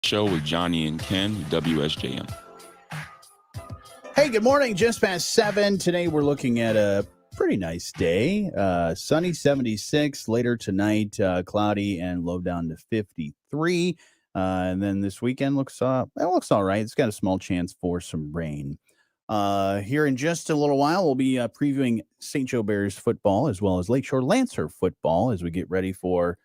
Show with Jonny and Ken, WSJM. Hey, good morning. Just past 7. Today we're looking at a pretty nice day. Sunny 76. Later tonight, cloudy and low down to 53. And then this weekend looks all right. It's got a small chance for some rain. Here in just a little while, we'll be previewing St. Joe Bears football as well as Lakeshore Lancer football as we get ready for,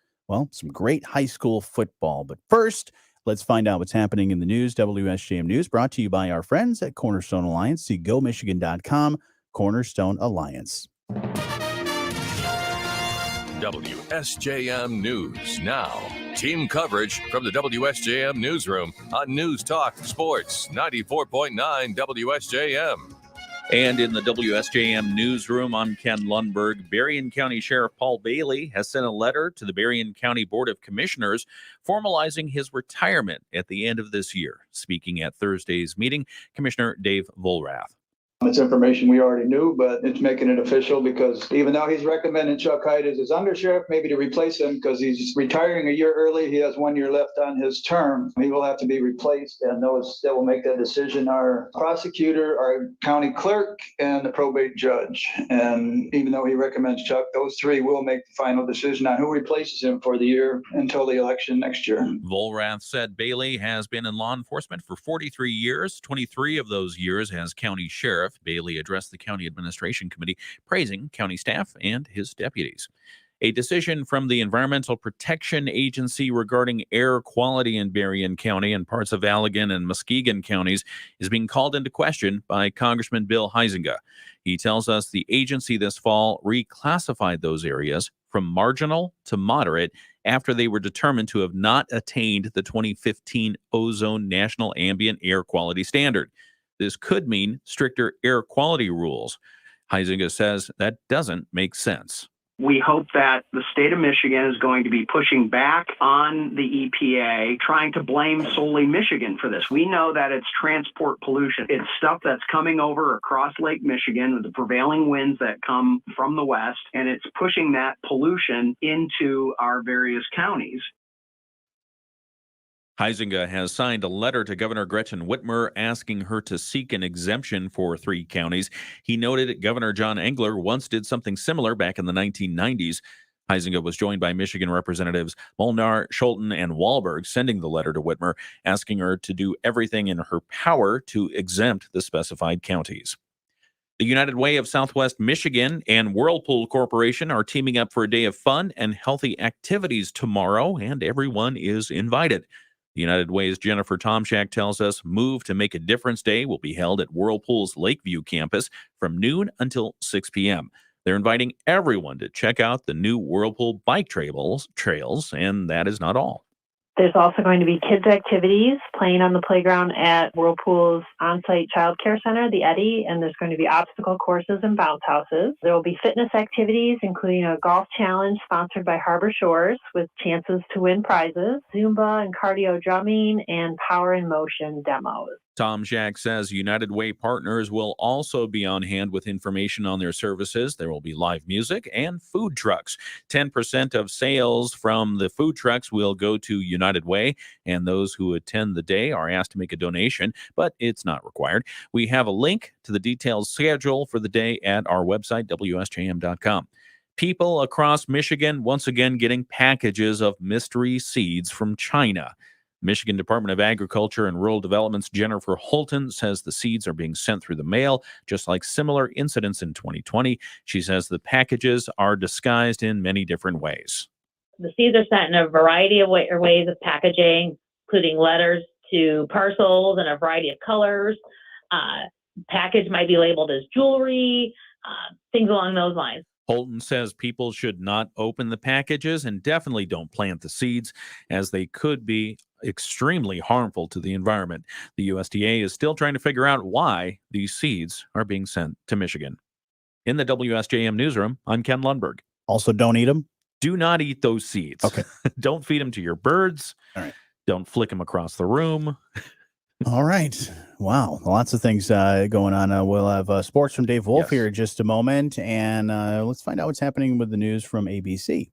some great high school football. But first, let's find out what's happening in the news. WSJM News brought to you by our friends at Cornerstone Alliance. See gomichigan.com, Cornerstone Alliance. WSJM News now. Team coverage from the WSJM Newsroom on News Talk Sports 94.9 WSJM. And in the WSJM Newsroom, I'm Ken Lundberg. Berrien County Sheriff Paul Bailey has sent a letter to the Berrien County Board of Commissioners formalizing his retirement at the end of this year. Speaking at Thursday's meeting, Commissioner Dave Volrath. It's information we already knew, but it's making it official because even though he's recommending Chuck Hyde as his undersheriff, maybe to replace him because he's retiring a year early. He has 1 year left on his term. He will have to be replaced, and those that will make that decision are prosecutor, our county clerk, and the probate judge. And even though he recommends Chuck, those three will make the final decision on who replaces him for the year until the election next year. Volrath said Bailey has been in law enforcement for 43 years, 23 of those years as county sheriff. Bailey addressed the County Administration Committee, praising county staff and his deputies. A decision from the Environmental Protection Agency regarding air quality in Berrien County and parts of Allegan and Muskegon counties is being called into question by Congressman Bill Huizenga. He tells us the agency this fall reclassified those areas from marginal to moderate after they were determined to have not attained the 2015 Ozone National Ambient Air Quality Standard. This could mean stricter air quality rules. Huizenga says that doesn't make sense. We hope that the state of Michigan is going to be pushing back on the EPA, trying to blame solely Michigan for this. We know that it's transport pollution. It's stuff that's coming over across Lake Michigan with the prevailing winds that come from the west, and it's pushing that pollution into our various counties. Huizenga has signed a letter to Governor Gretchen Whitmer asking her to seek an exemption for 3 counties. He noted Governor John Engler once did something similar back in the 1990s. Huizenga was joined by Michigan Representatives Molnar, Scholten, and Wahlberg, sending the letter to Whitmer, asking her to do everything in her power to exempt the specified counties. The United Way of Southwest Michigan and Whirlpool Corporation are teaming up for a day of fun and healthy activities tomorrow, and everyone is invited. The United Way's Jennifer Tomczak tells us Move to Make a Difference Day will be held at Whirlpool's Lakeview campus from noon until 6 p.m. They're inviting everyone to check out the new Whirlpool bike trails, and that is not all. There's also going to be kids' activities, playing on the playground at Whirlpool's on-site child care center, the Eddy, and there's going to be obstacle courses and bounce houses. There will be fitness activities, including a golf challenge sponsored by Harbor Shores with chances to win prizes, Zumba and cardio drumming, and power and motion demos. Tomczak says United Way partners will also be on hand with information on their services. There will be live music and food trucks. 10% of sales from the food trucks will go to United Way, and those who attend the day are asked to make a donation, but it's not required. We have a link to the detailed schedule for the day at our website, WSJM.com. People across Michigan once again getting packages of mystery seeds from China. Michigan Department of Agriculture and Rural Development's Jennifer Holton says the seeds are being sent through the mail, just like similar incidents in 2020. She says the packages are disguised in many different ways. The seeds are sent in a variety of ways of packaging, including letters to parcels in a variety of colors. Package might be labeled as jewelry, things along those lines. Holton says people should not open the packages and definitely don't plant the seeds, as they could be extremely harmful to the environment. The USDA is still trying to figure out why these seeds are being sent to Michigan. In the WSJM newsroom, I'm Ken Lundberg. Also, don't eat them. Do not eat those seeds. Okay. Don't feed them to your birds. All right. Don't flick them across the room. All right. Wow. Lots of things going on. We'll have sports from Dave Wolf here in just a moment. And let's find out what's happening with the news from ABC.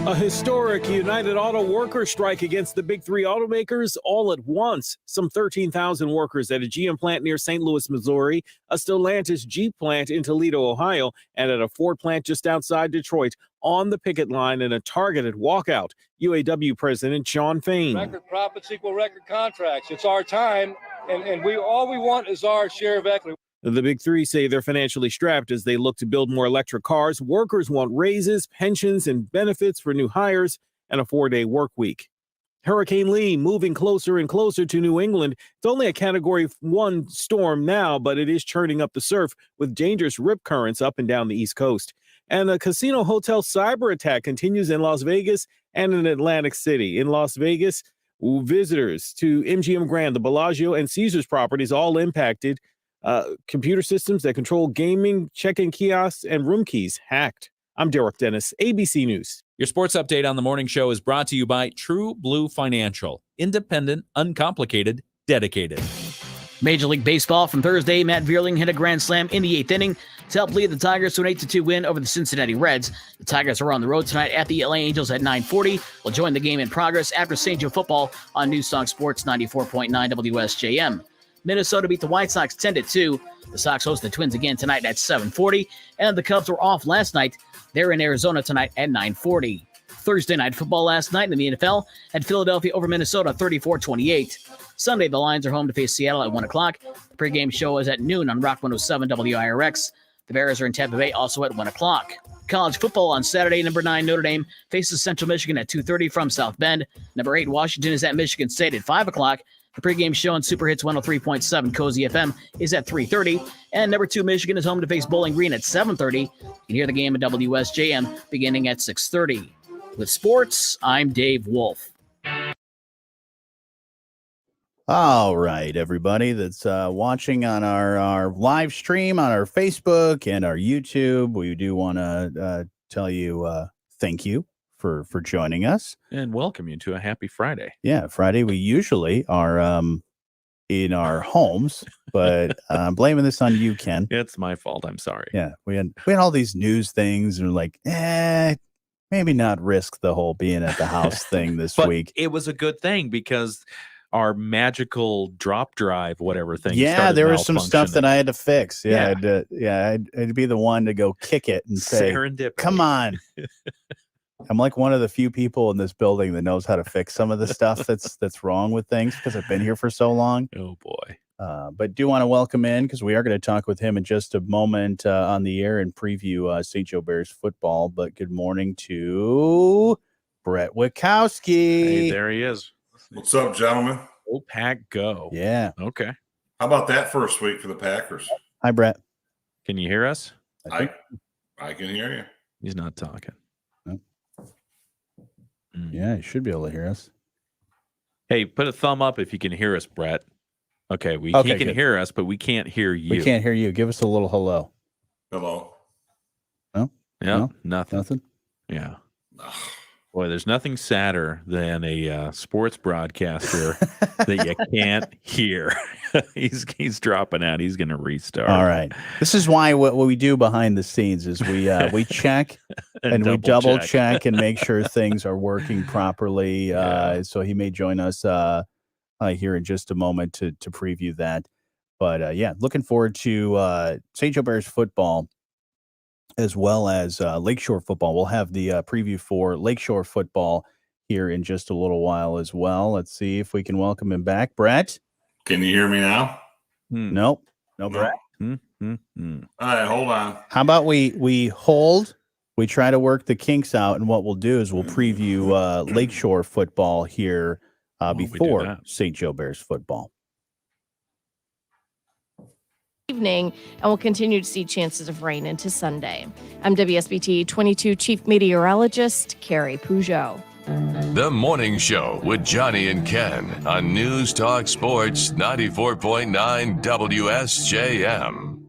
A historic United Auto Workers strike against the big three automakers all at once. Some 13,000 workers at a GM plant near St. Louis, Missouri, a Stellantis Jeep plant in Toledo, Ohio, and at a Ford plant just outside Detroit on the picket line in a targeted walkout. UAW President Sean Fain. Record profits equal record contracts. It's our time, and all we want is our share of equity. The big three say they're financially strapped as they look to build more electric cars. Workers want raises, pensions, and benefits for new hires and a 4-day work week. Hurricane Lee moving closer and closer to New England. It's only a Category 1 storm now, but it is churning up the surf with dangerous rip currents up and down the East Coast. And a casino hotel cyber attack continues in Las Vegas and in Atlantic City. In Las Vegas, visitors to MGM Grand, the Bellagio, and Caesars properties all impacted. Computer systems that control gaming, check-in kiosks, and room keys hacked. I'm Derek Dennis, ABC News. Your sports update on the morning show is brought to you by True Blue Financial. Independent, uncomplicated, dedicated. Major League Baseball from Thursday, Matt Vierling hit a grand slam in the 8th inning to help lead the Tigers to an 8-2 win over the Cincinnati Reds. The Tigers are on the road tonight at the LA Angels at 9:40. We'll join the game in progress after St. Joe football on News Talk Sports 94.9 WSJM. Minnesota beat the White Sox 10-2. The Sox host the Twins again tonight at 7:40. And the Cubs were off last night. They're in Arizona tonight at 9:40. Thursday night football last night in the NFL had Philadelphia over Minnesota 34-28. Sunday, the Lions are home to face Seattle at 1 o'clock. The pregame show is at noon on Rock 107 WIRX. The Bears are in Tampa Bay also at 1 o'clock. College football on Saturday, number 9 Notre Dame faces Central Michigan at 2:30 from South Bend. Number 8 Washington is at Michigan State at 5 o'clock. The pregame show on Super Hits 103.7 Cozy FM is at 3:30. And number 2 Michigan is home to face Bowling Green at 7:30. You can hear the game at WSJM beginning at 6:30. With sports, I'm Dave Wolf. All right, everybody that's watching on our live stream on our Facebook and our YouTube, we do want to tell you thank you for joining us. And welcome you to a happy Friday. Yeah, Friday. We usually are in our homes, but I'm blaming this on you, Ken. It's my fault. I'm sorry. Yeah, we had all these news things, and we're like, maybe not risk the whole being at the house thing this week. It was a good thing because our magical drop drive, whatever thing. Yeah, there was some stuff that I had to fix. Yeah, I'd be the one to go kick it and say, "Come on." I'm like one of the few people in this building that knows how to fix some of the stuff that's wrong with things because I've been here for so long. Oh boy. But do want to welcome in because we are going to talk with him in just a moment on the air and preview St. Joe Bears football. But good morning to Brett Witkowski. Hey, there he is. What's up, gentlemen? Go Pack, go. Yeah. Okay. How about that first week for the Packers? Hi, Brett. Can you hear us? I can hear you. He's not talking. No. Yeah, you should be able to hear us. Hey, put a thumb up if you can hear us, Brett. Okay, he can hear us, but we can't hear you. We can't hear you. Give us a little hello. Hello. No? Yeah, No? nothing. Nothing? Yeah. Boy, there's nothing sadder than a sports broadcaster that you can't hear. He's dropping out. He's going to restart. All right. This is why what we do behind the scenes is we check and we double check and make sure things are working properly. So he may join us here in just a moment to preview that. But looking forward to St. Joe Bears football as well as Lakeshore football. We'll have the preview for Lakeshore football here in just a little while as well. Let's see if we can welcome him back. Brett? Can you hear me now? Nope. No, Brett. All right, hold on. How about we hold? We try to work the kinks out, and what we'll do is we'll preview Lakeshore football here before St. Joe Bears football. Evening, and we'll continue to see chances of rain into Sunday. I'm WSBT 22 Chief Meteorologist Carrie Peugeot. The Morning Show with Jonny and Ken on News Talk Sports 94.9 WSJM.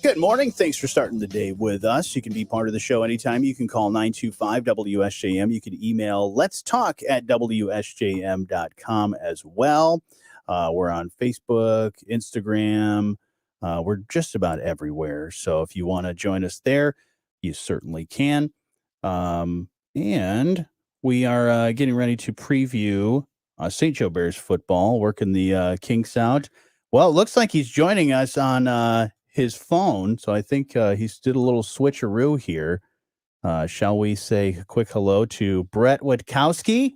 Good morning. Thanks for starting the day with us. You can be part of the show anytime. You can call 925-WSJM. You can email letstalk@WSJM.com as well. We're on Facebook, Instagram. We're just about everywhere. So if you want to join us there, you certainly can. And we are getting ready to preview St. Joe Bears football, working the kinks out. Well, it looks like he's joining us on his phone, so I think he's did a little switcheroo here. Shall we say a quick hello to Brett Witkowski?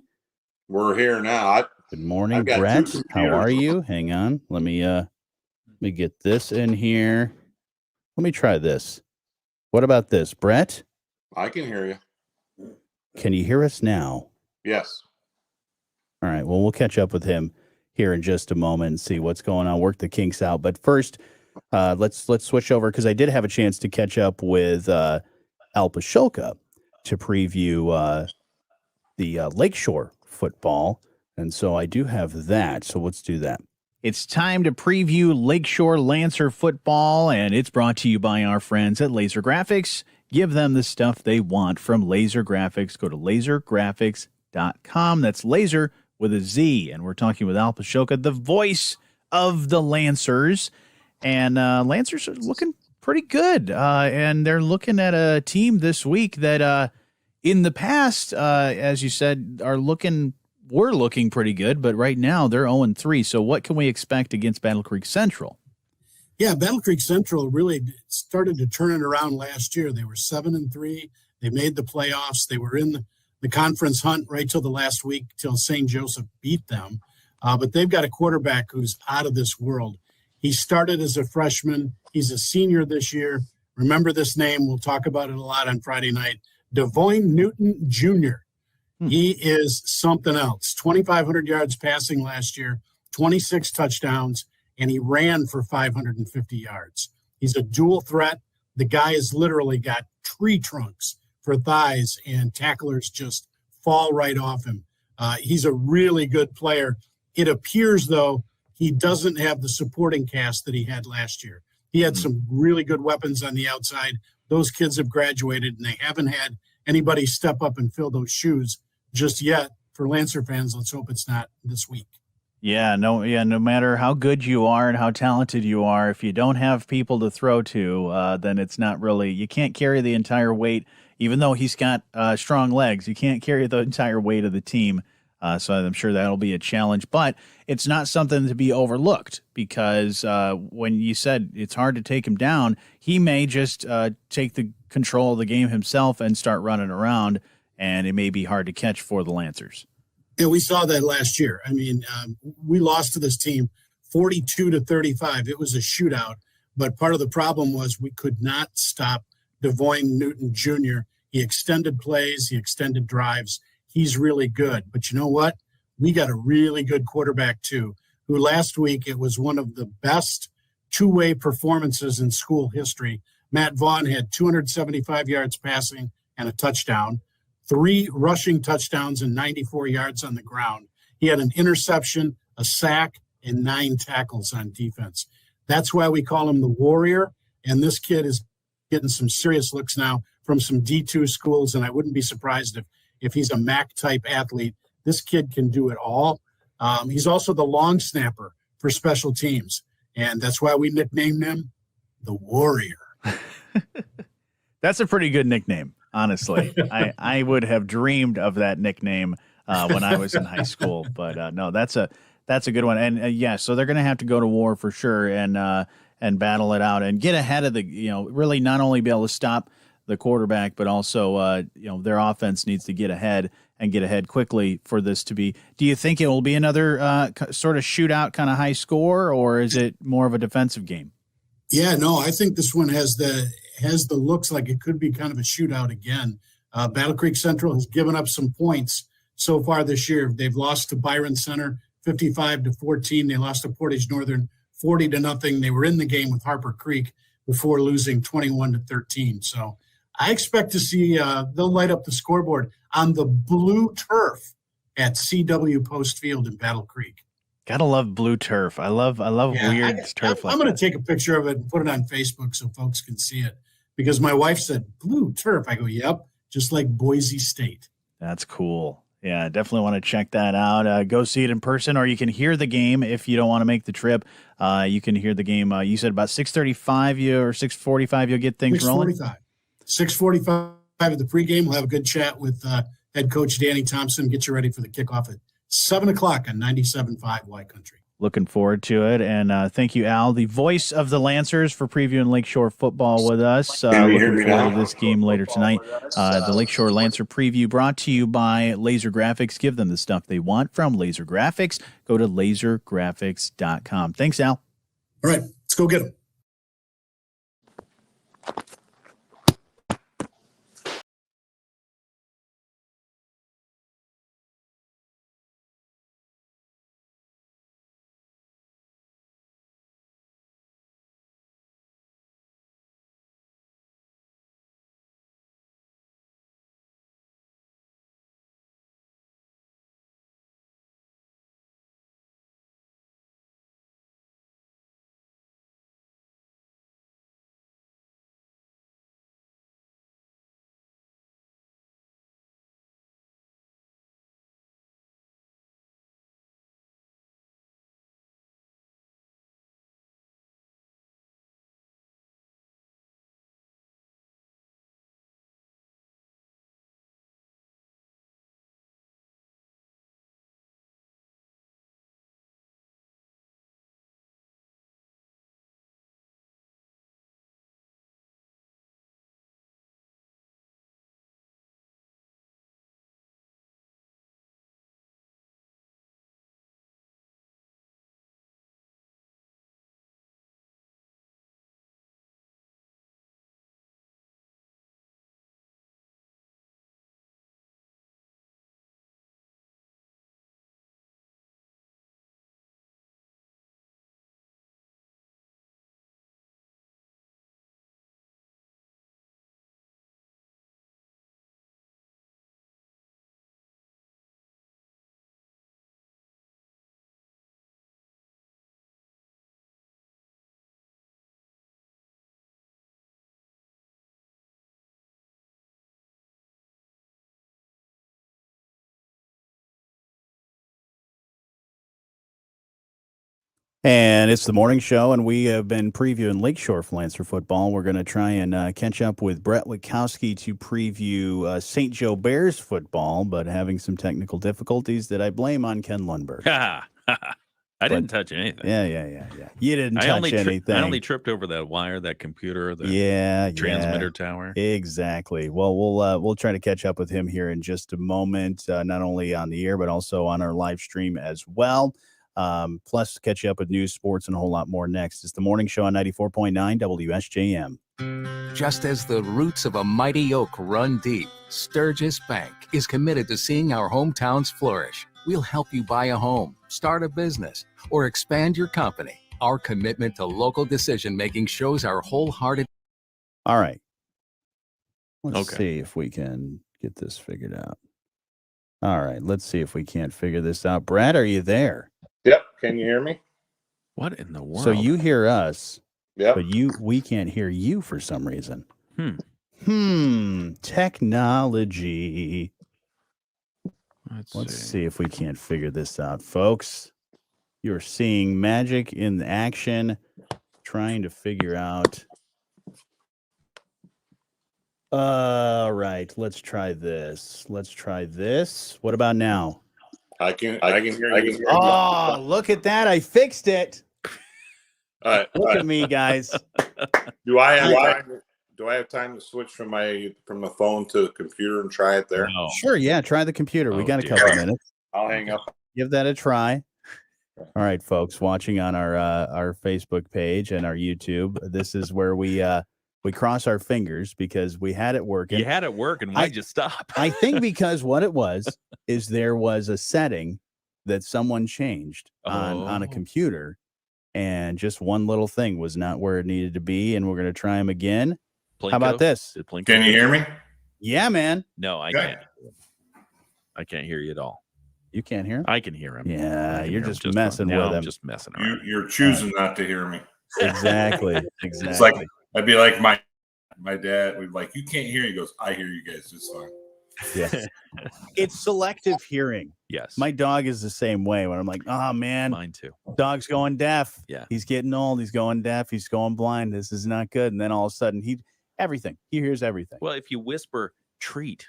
We're here now. Good morning, I've got Brett. two How are computers. you? Hang on. Let me get this in here. Let me try this. What about this, Brett? I can hear you. Can you hear us now? Yes. All right. Well, we'll catch up with him here in just a moment and see what's going on. Work the kinks out. But first, let's switch over because I did have a chance to catch up with Al Pashoka to preview the Lakeshore football, and so I do have that. So let's do that. It's time to preview Lakeshore Lancer football, and it's brought to you by our friends at Laser Graphics. Give them the stuff they want from Laser Graphics. Go to lasergraphics.com. That's laser with a Z. And we're talking with Al Pashoka, the voice of the Lancers. And Lancers are looking pretty good. And they're looking at a team this week that in the past, as you said, were looking pretty good. But right now they're 0-3. So what can we expect against Battle Creek Central? Yeah, Battle Creek Central really started to turn it around last year. They were 7-3. They made the playoffs. They were in the conference hunt right till the last week, till St. Joseph beat them. But they've got a quarterback who's out of this world. He started as a freshman. He's a senior this year. Remember this name. We'll talk about it a lot on Friday night. Devoyne Newton Jr. He is something else. 2,500 yards passing last year, 26 touchdowns. And he ran for 550 yards. He's a dual threat. The guy has literally got tree trunks for thighs, and tacklers just fall right off him. He's a really good player. It appears, though, he doesn't have the supporting cast that he had last year. He had some really good weapons on the outside. Those kids have graduated, and they haven't had anybody step up and fill those shoes just yet. For Lancer fans, let's hope it's not this week. No matter how good you are and how talented you are, if you don't have people to throw to, then it's not really, you can't carry the entire weight, even though he's got strong legs. You can't carry the entire weight of the team. So I'm sure that'll be a challenge, but it's not something to be overlooked because when you said it's hard to take him down, he may just take the control of the game himself and start running around, and it may be hard to catch for the Lancers. And we saw that last year. I mean, we lost to this team 42-35. It was a shootout, but part of the problem was we could not stop Devoyne Newton Jr. He extended plays, he extended drives. He's really good. But you know what? We got a really good quarterback, too, who last week it was one of the best two-way performances in school history. Matt Vaughn had 275 yards passing and a touchdown. 3 rushing touchdowns and 94 yards on the ground. He had an interception, a sack, and 9 tackles on defense. That's why we call him the Warrior, and this kid is getting some serious looks now from some D2 schools, and I wouldn't be surprised if he's a MAC-type athlete. This kid can do it all. He's also the long snapper for special teams, and that's why we nicknamed him the Warrior. That's a pretty good nickname. Honestly, I would have dreamed of that nickname when I was in high school, but no, that's a good one. And so they're going to have to go to war for sure and battle it out and get ahead of really not only be able to stop the quarterback, but also their offense needs to get ahead and get ahead quickly for this to be. Do you think it will be another sort of shootout kind of high score, or is it more of a defensive game? Yeah, no, I think this one has the looks like it could be kind of a shootout again. Battle Creek Central has given up some points so far this year. They've lost to Byron Center 55-14. They lost to Portage Northern 40-0. They were in the game with Harper Creek before losing 21-13. So I expect to see they'll light up the scoreboard on the blue turf at CW Post Field in Battle Creek. Gotta love blue turf. I love weird turf. I'm going to take a picture of it and put it on Facebook so folks can see it. Because my wife said, blue turf. I go, yep, just like Boise State. That's cool. Yeah, definitely want to check that out. Go see it in person, or you can hear the game if you don't want to make the trip. You can hear the game. You said about 6:35 or 6:45 you'll get things rolling? 6:45 At the pregame, we'll have a good chat with head coach Danny Thompson. Get you ready for the kickoff at 7 o'clock on 97.5 Y Country. Looking forward to it. And thank you, Al, the voice of the Lancers, for previewing Lakeshore football with us. Looking forward to this game later tonight. The Lakeshore Lancer preview brought to you by Laser Graphics. Give them the stuff they want from Laser Graphics. Go to lasergraphics.com. Thanks, Al. All right, let's go get them. And it's the morning show, and we have been previewing Lakeshore Lancer football. We're going to try and catch up with Brett Witkowski to preview St. Joe Bears football, but having some technical difficulties that I blame on Ken Lundberg. I didn't touch anything. Yeah. You didn't touch anything. I only tripped over that wire, that computer, the transmitter tower. Exactly. Well, we'll try to catch up with him here in just a moment, not only on the air, but also on our live stream as well. Plus, catch you up with news, sports, and a whole lot more next. It's the morning show on 94.9 WSJM. Just as the roots of a mighty oak run deep, Sturgis Bank is committed to seeing our hometowns flourish. We'll help you buy a home, start a business, or expand your company. Our commitment to local decision-making shows our wholehearted... All right. Let's see if we can get this figured out. All right. Let's see if we can't figure this out. Brad, are you there? Yep. Can you hear me? What in the world? So you hear us, but we can't hear you for some reason. Technology. Let's see if we can't figure this out, folks. You're seeing magic in action, trying to figure out. All right, let's try this. What about now? I can hear you. Oh, look at that. I fixed it. Look at me, guys. Do I have time to switch from the phone to the computer and try it there? No. Sure, yeah. Try the computer. We got a couple minutes. I'll hang up. Give that a try. All right, folks, watching on our Facebook page and our YouTube. This is where we cross our fingers because we had it working. You had it working. Why'd you stop? I think because what it was is there was a setting that someone changed on a computer, and just one little thing was not where it needed to be, and we're going to try them again. Plinko? How about this? Can you hear me? Yeah, man. No, I can't. I can't hear you at all. You can't hear him? I can hear him. Yeah, you're just messing with him. I'm just messing around. You're choosing not to hear me. Exactly. It's like I'd be like my dad. We'd be like, you can't hear. He goes, I hear you guys just fine. Yeah. It's selective hearing. Yes. My dog is the same way when I'm like, oh man, mine too. Dog's going deaf. Yeah. He's getting old. He's going deaf. He's going blind. This is not good. And then all of a sudden he hears everything. Well, if you whisper, treat.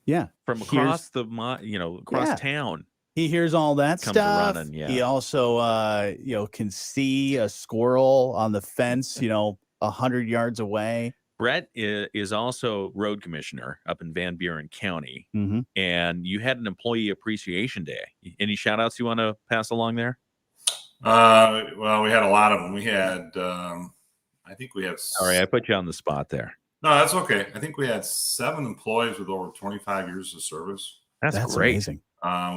Yeah. From across across town. He hears all that Comes stuff. running, yeah. He also, can see a squirrel on the fence, 100 yards away. Brett is also road commissioner up in Van Buren County, Mm-hmm. and you had an employee appreciation day. Any shout outs you want to pass along there? Well, we had a lot of them. We had, I think we had. Sorry, I put you on the spot there. No, that's okay. I think we had 7 employees with over 25 years of service. That's great. Amazing.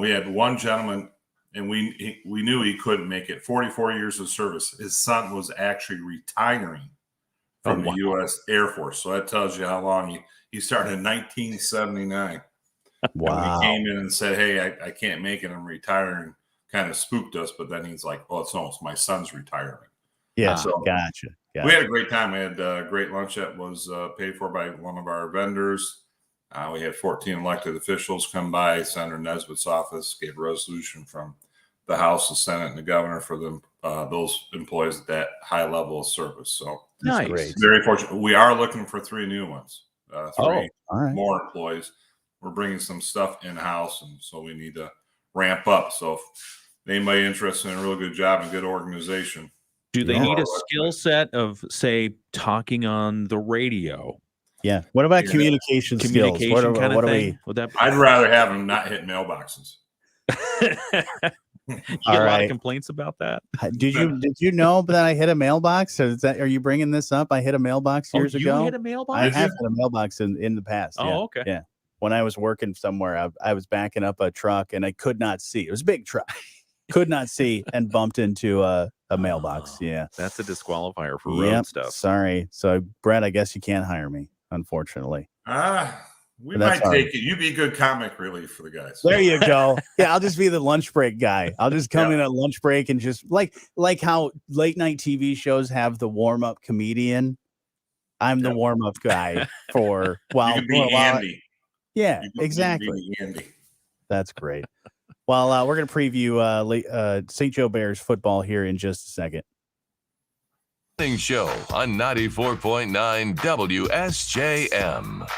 We had one gentleman, and we knew he couldn't make it. 44 years of service. His son was actually retiring from the U.S. Air Force. So that tells you how long he started in 1979. Wow. And he came in and said, "Hey, I can't make it. I'm retiring." Kind of spooked us, but then he's like, "Oh, it's my son's retiring." Yeah, so gotcha. We had a great time. We had a great lunch that was paid for by one of our vendors. We had 14 elected officials come by. Senator Nesbitt's office gave a resolution from the House, the Senate, and the governor for them those employees at that high level of service. So nice. Very fortunate. We are looking for 3 new ones, 3 all right. more employees. We're bringing some stuff in-house, and so we need to ramp up. So if anybody interested in a real good job and good organization. Do they need a skill set of, say, talking on the radio? Yeah. What about communication skills? What kind of are thing? I'd rather have them not hit mailboxes. You get a lot of complaints about that. Did you know that I hit a mailbox? Are you bringing this up? I hit a mailbox years ago. You hit a mailbox? I have hit a mailbox in the past. Oh, yeah. okay. Yeah. When I was working somewhere, I was backing up a truck and I could not see. It was a big truck. Could not see and bumped into a mailbox. Yeah. That's a disqualifier for road stuff. Sorry. So, Brett, I guess you can't hire me, unfortunately. We might take it. You'd be good comic relief for the guys. There you go. Yeah, I'll just be the lunch break guy. I'll just come in at lunch break and just like how late night TV shows have the warm up comedian. I'm the warm up guy for you can be Andy. Yeah, exactly. Andy. That's great. Well, we're going to preview St. Joe Bears football here in just a second. Show on 94.9 WSJM.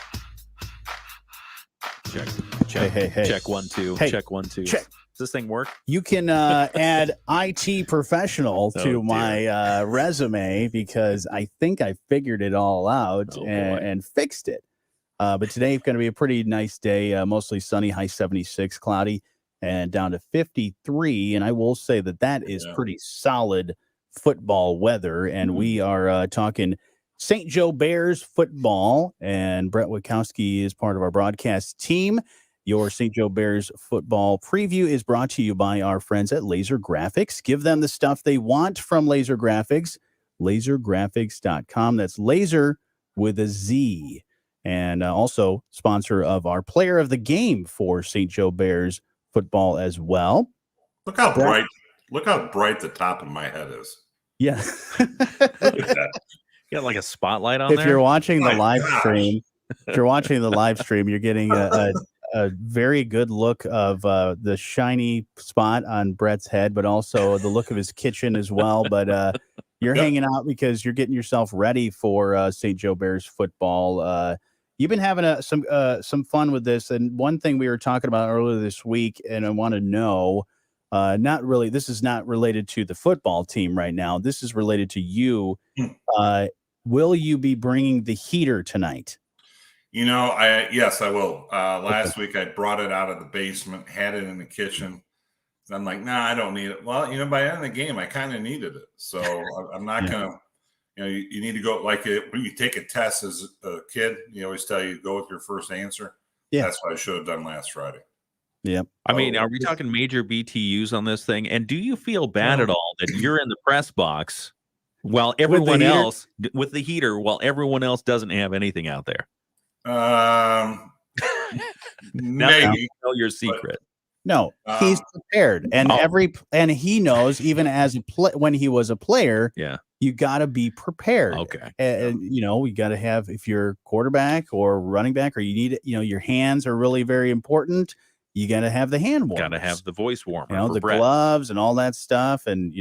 Check. Hey. Check 1 2. Hey, check 1 2. check. Does this thing work? You can add IT professional to my resume because I think I figured it all out and fixed it. But today is going to be a pretty nice day, mostly sunny, high 76, cloudy, and down to 53. And I will say that is pretty solid football weather. And we are talking St. Joe Bears football. And Brett Witkowski is part of our broadcast team. Your St. Joe Bears football preview is brought to you by our friends at Laser Graphics. Give them the stuff they want from Laser Graphics. LaserGraphics.com. That's laser with a Z. And also sponsor of our player of the game for St. Joe Bears football as well. Look how bright the top of my head is. Yeah. Look at that. You got like a spotlight on If there? you're watching the live stream, you're getting a very good look of the shiny spot on Brett's head, but also the look of his kitchen as well. But you're hanging out because you're getting yourself ready for St. Joe Bears football. You've been having some fun with this, and one thing we were talking about earlier this week, and I want to know, this is not related to the football team right now. This is related to you. Will you be bringing the heater tonight? Yes, I will. Last week I brought it out of the basement, had it in the kitchen. I'm like, nah, I don't need it. Well, by the end of the game, I kind of needed it. So I'm not going to. You need to go when you take a test as a kid, you always tell you go with your first answer. Yeah. That's what I should have done last Friday. Yep. I mean, are we talking major BTUs on this thing? And do you feel bad at all that you're in the press box while everyone else with the heater, while everyone else doesn't have anything out there? Maybe. Tell your secret. No, he's prepared, and and he knows even as when he was a player. Yeah. You got to be prepared. Okay. And you got to have, if you're quarterback or running back, or you need, your hands are really very important. You got to have the hand warmers. Got to have the voice warmer. The gloves and all that stuff. And,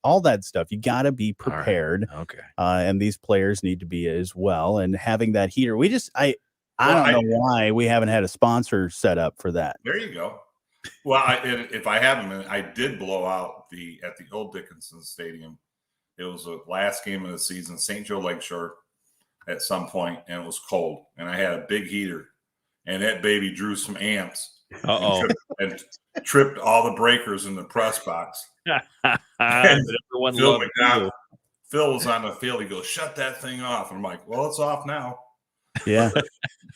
all that stuff. You got to be prepared. Right. Okay. And these players need to be as well. And having that heater, I don't know why we haven't had a sponsor set up for that. There you go. Well, if I haven't, I did blow out at the old Dickinson Stadium. It was the last game of the season, St. Joe Lakeshore, at some point, and it was cold, and I had a big heater, and that baby drew some amps. And tripped all the breakers in the press box. And Phil was on the field. He goes, "Shut that thing off." And I'm like, "Well, it's off now." Yeah.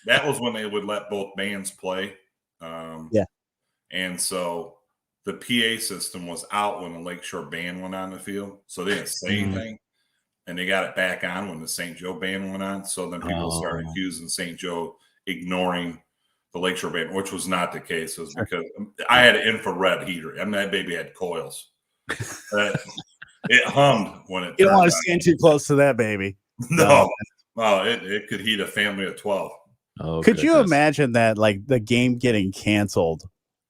That was when they would let both bands play. Yeah. And so the PA system was out when the Lakeshore band went on the field. So they didn't say anything. And they got it back on when the St. Joe band went on. So then people started accusing St. Joe ignoring the Lakeshore band, which was not the case. It was because I had an infrared heater. I mean, that baby had coils. It hummed when it. You don't want to stand too close to that baby. No. Well, it could heat a family of 12. Oh, could you imagine that, like the game getting canceled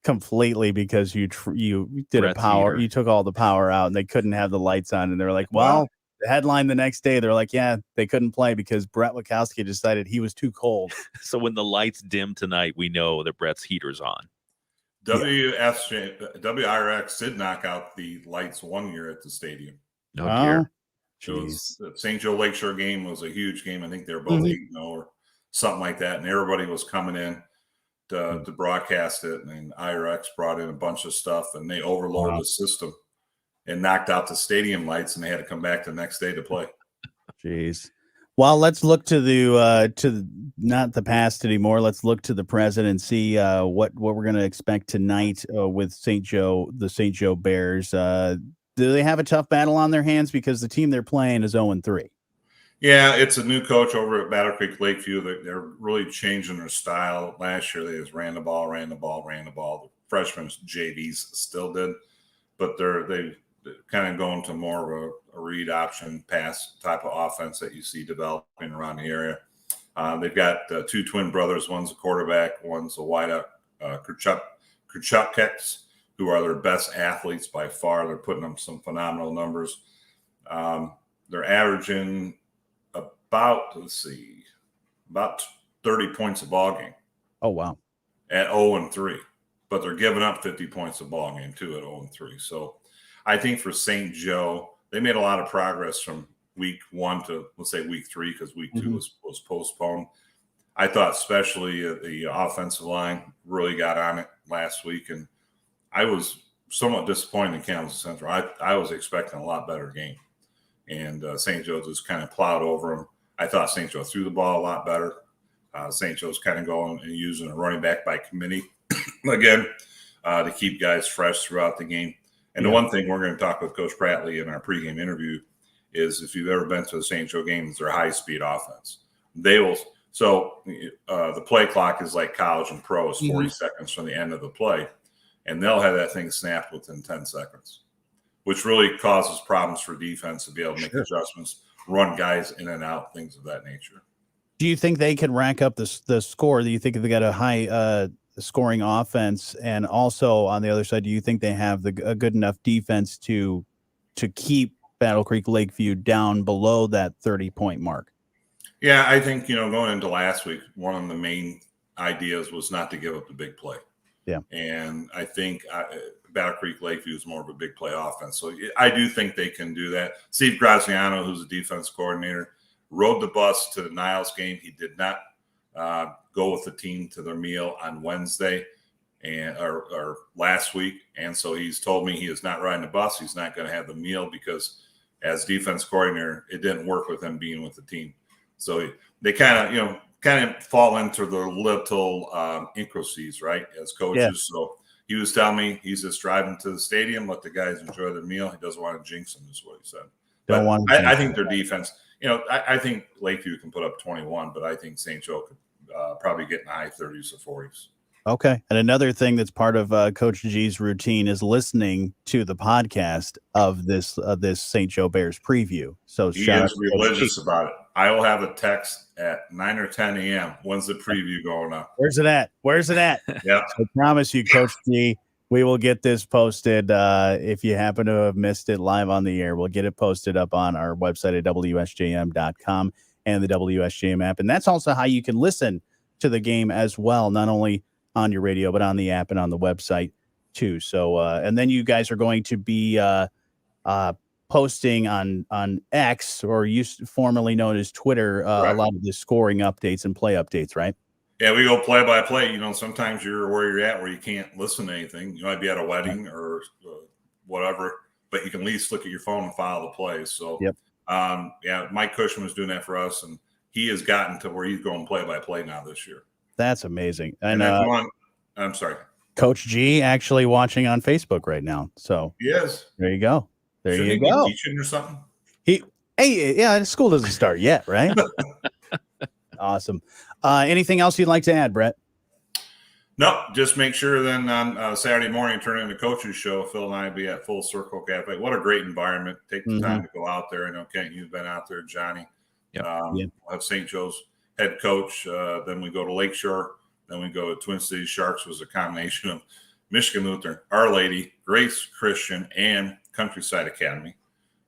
completely because you did Brett's a power, heater. you took all the power out and they couldn't have the lights on, and they're like, well, the headline the next day, they're like, yeah, they couldn't play because Brett Wachowski decided he was too cold. So when the lights dim tonight, we know that Brett's heater's on. WRX did knock out the lights one year at the stadium. Oh, dear. The St. Joe Lakeshore game was a huge game. I think they were both 8-0 or something like that. And everybody was coming in to broadcast it. And IRX brought in a bunch of stuff, and they overloaded the system and knocked out the stadium lights, and they had to come back the next day to play. Jeez. Well, let's look to the not the past anymore. Let's look to the present and see what we're going to expect tonight with the St. Joe Bears. Do they have a tough battle on their hands because the team they're playing is 0-3? Yeah, it's a new coach over at Battle Creek Lakeview. They're really changing their style. Last year, they just ran the ball. The freshmen, JVs still did, but they kind of going to more of a read option pass type of offense that you see developing around the area. They've got two twin brothers. One's a quarterback. One's a wideout. Kruchukets, who are their best athletes by far. They're putting up some phenomenal numbers. They're averaging about 30 points a ball game. Oh, wow. At 0-3. But they're giving up 50 points a ball game, too, at 0-3. So I think for St. Joe, they made a lot of progress from week 1 to, let's say, week 3, because week 2 was postponed. I thought especially the offensive line really got on it last week, and I was somewhat disappointed in Kansas Central. I was expecting a lot better game, and St. Joe just kind of plowed over them. I thought St. Joe threw the ball a lot better. St. Joe's kind of going and using a running back by committee again to keep guys fresh throughout the game. And the one thing we're going to talk with Coach Prattley in our pregame interview is if you've ever been to the St. Joe games, they're high-speed offense. They will. So the play clock is like college and pro. It's 40 seconds from the end of the play, and they'll have that thing snapped within 10 seconds, which really causes problems for defense to be able to make adjustments, run guys in and out, things of that nature. Do you think they can rack up the score? Do you think they got a high scoring offense? And also on the other side, do you think they have a good enough defense to keep Battle Creek Lakeview down below that 30-point mark? Yeah, I think, going into last week, one of the main ideas was not to give up the big play. Yeah. And I think Battle Creek Lakeview is more of a big play offense. So I do think they can do that. Steve Graziano, who's a defense coordinator, rode the bus to the Niles game. He did not go with the team to their meal on Wednesday or last week. And so he's told me he is not riding the bus. He's not going to have the meal because as defense coordinator, it didn't work with him being with the team. So they kind of fall into the little intricacies, right, as coaches. Yeah. So he was telling me he's just driving to the stadium, let the guys enjoy their meal. He doesn't want to jinx them, is what he said. I think their defense, I think Lakeview can put up 21, but I think St. Joe could probably get in the high 30s or 40s. Okay. And another thing that's part of Coach G's routine is listening to the podcast of this St. Joe Bears preview. So he is religious about it. I will have a text at 9 or 10 a.m. When's the preview going up? Where's it at? Yeah. I promise you, Coach G, we will get this posted. If you happen to have missed it live on the air, we'll get it posted up on our website at WSJM.com and the WSJM app. And that's also how you can listen to the game as well, not only on your radio, but on the app and on the website too. So, and then you guys are going to be posting on X, or formerly known as Twitter, a lot of the scoring updates and play updates, right? Yeah, we go play by play. You know, sometimes you're where you're at where you can't listen to anything. You might be at a wedding or whatever, but you can at least look at your phone and follow the plays. So, yeah, Mike Cushman was doing that for us, and he has gotten to where he's going play by play now this year. That's amazing. And I'm sorry. Coach G actually watching on Facebook right now. So yes, there you go. There Shouldn't you he go. be teaching or something? School doesn't start yet, right? Awesome. Anything else you'd like to add, Brett? No, just make sure then on Saturday morning, turn in the coaches show. Phil and I will be at Full Circle Cafe. What a great environment. Take the time to go out there. I know, Kent, you've been out there, Johnny. We'll have St. Joe's head coach. Then we go to Lakeshore. Then we go to Twin Cities Sharks, was a combination of Michigan Lutheran, Our Lady, Grace Christian, and Countryside Academy.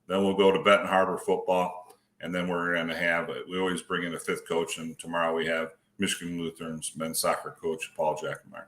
Then we'll go to Benton Harbor football. And then we're going to have, we always bring in a fifth coach. And tomorrow we have Michigan Lutheran's men's soccer coach, Paul Jackenmeyer.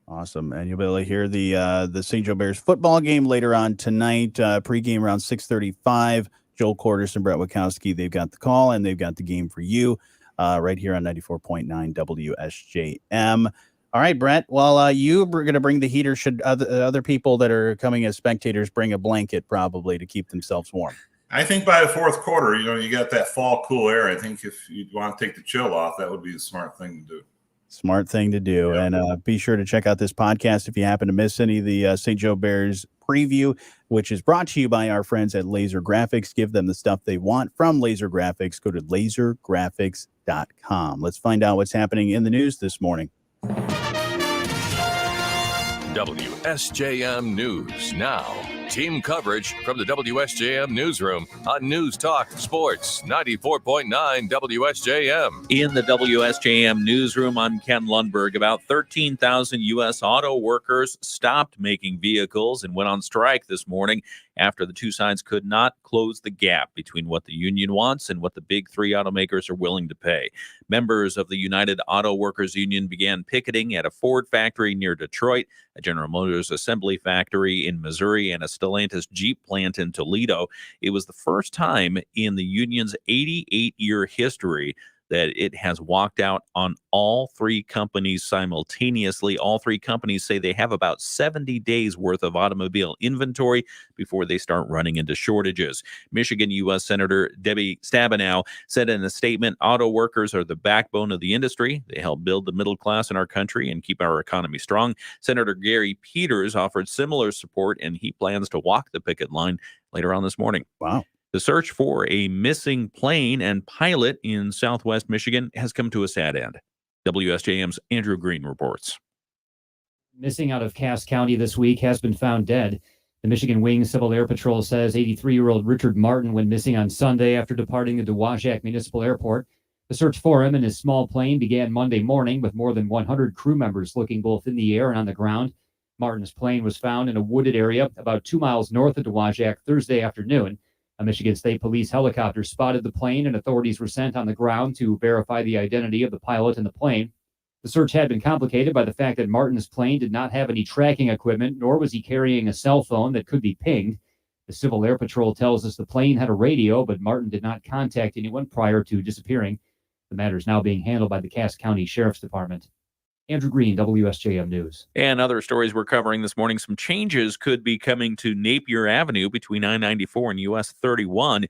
Awesome. And you'll be able to hear the St. Joe Bears football game later on tonight, pregame around 6:35. Joel Quarters and Brett Wachowski, they've got the call and they've got the game for you right here on 94.9 WSJM. All right, Brett. Well, you're going to bring the heater. Should other people that are coming as spectators bring a blanket probably to keep themselves warm? I think by the fourth quarter, you got that fall cool air. I think if you want to take the chill off, that would be the smart thing to do. Smart thing to do. Yeah. And be sure to check out this podcast if you happen to miss any of the St. Joe Bears preview, which is brought to you by our friends at Laser Graphics. Give them the stuff they want from Laser Graphics. Go to lasergraphics.com. Let's find out what's happening in the news this morning. WSJM News Now. Team coverage from the WSJM Newsroom on News Talk Sports 94.9 WSJM. In the WSJM Newsroom, I'm Ken Lundberg. About 13,000 U.S. auto workers stopped making vehicles and went on strike this morning after the two sides could not close the gap between what the union wants and what the big three automakers are willing to pay. Members of the United Auto Workers Union began picketing at a Ford factory near Detroit, a General Motors assembly factory in Missouri, and a Stellantis Jeep plant in Toledo. It was the first time in the union's 88-year history that it has walked out on all three companies simultaneously. All three companies say they have about 70 days worth of automobile inventory before they start running into shortages. Michigan U.S. Senator Debbie Stabenow said in a statement, auto workers are the backbone of the industry. They help build the middle class in our country and keep our economy strong. Senator Gary Peters offered similar support, and he plans to walk the picket line later on this morning. Wow. The search for a missing plane and pilot in southwest Michigan has come to a sad end. WSJM's Andrew Green reports. Missing out of Cass County this week has been found dead. The Michigan Wings Civil Air Patrol says 83-year-old Richard Martin went missing on Sunday after departing the Dowagiac Municipal Airport. The search for him and his small plane began Monday morning with more than 100 crew members looking both in the air and on the ground. Martin's plane was found in a wooded area about 2 miles north of Dowagiac Thursday afternoon. A Michigan State Police helicopter spotted the plane, and authorities were sent on the ground to verify the identity of the pilot and the plane. The search had been complicated by the fact that Martin's plane did not have any tracking equipment, nor was he carrying a cell phone that could be pinged. The Civil Air Patrol tells us the plane had a radio, but Martin did not contact anyone prior to disappearing. The matter is now being handled by the Cass County Sheriff's Department. Andrew Green, WSJM News. And other stories we're covering this morning, some changes could be coming to Napier Avenue between I-94 and US 31.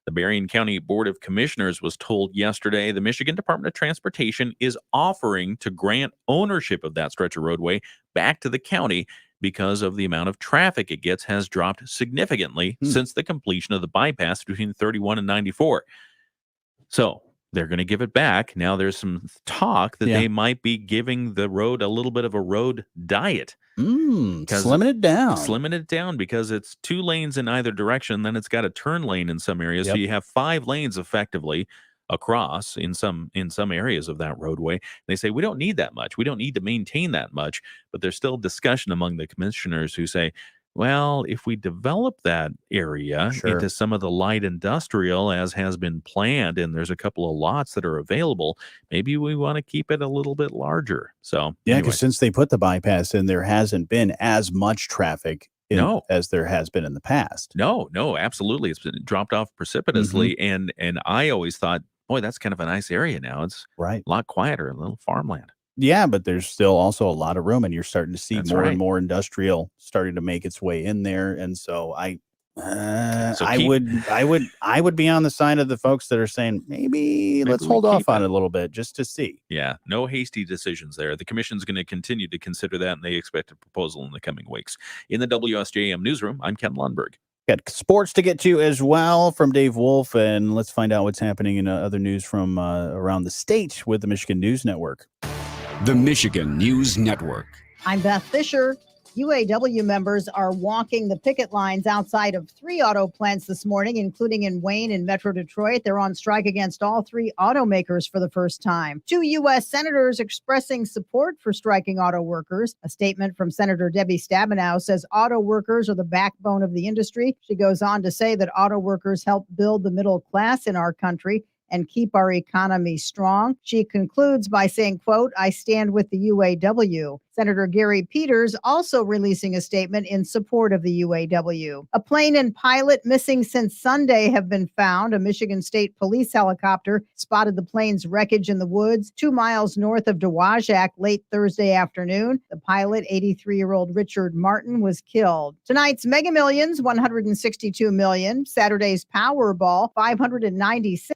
The Berrien County Board of Commissioners was told yesterday the Michigan Department of Transportation is offering to grant ownership of that stretch of roadway back to the county because of the amount of traffic it gets has dropped significantly since the completion of the bypass between 31 and 94. So they're going to give it back. Now there's some talk that they might be giving the road a little bit of a road diet. Slimming it down. Slimming it down because it's 2 lanes in either direction. Then it's got a turn lane in some areas. So you have 5 lanes effectively across in some areas of that roadway. They say, we don't need that much. We don't need to maintain that much. But there's still discussion among the commissioners who say, well, if we develop that area Sure. into some of the light industrial as has been planned, and there's a couple of lots that are available, maybe we want to keep it a little bit larger. So, Yeah, anyway. because since they put the bypass in, there hasn't been as much traffic as there has been in the past. No, absolutely. It's been dropped off precipitously. And I always thought, boy, that's kind of a nice area now. It's right. A lot quieter, a little farmland. Yeah, but there's still also a lot of room, and you're starting to see That's more right. and more industrial starting to make its way in there. And so I would be on the side of the folks that are saying maybe let's we hold off keep on it. it a little bit just to see. Yeah, no hasty decisions there. The commission's going to continue to consider that, and they expect a proposal in the coming weeks. In the WSJM newsroom, I'm Ken Lundberg. Got sports to get to as well from Dave Wolf, and let's find out what's happening in other news from around the state with the Michigan News Network. The Michigan News Network. I'm Beth Fisher. UAW members are walking the picket lines outside of 3 auto plants this morning, including in Wayne and Metro Detroit. They're on strike against all 3 automakers for the first time. 2 U.S. senators expressing support for striking auto workers. A statement from Senator Debbie Stabenow says auto workers are the backbone of the industry. She goes on to say that auto workers help build the middle class in our country and keep our economy strong. She concludes by saying, quote, I stand with the UAW. Senator Gary Peters also releasing a statement in support of the UAW. A plane and pilot missing since Sunday have been found. A Michigan State Police helicopter spotted the plane's wreckage in the woods 2 miles north of Dowagiac late Thursday afternoon. The pilot, 83-year-old Richard Martin, was killed. Tonight's Mega Millions, $162 million. Saturday's Powerball, $596.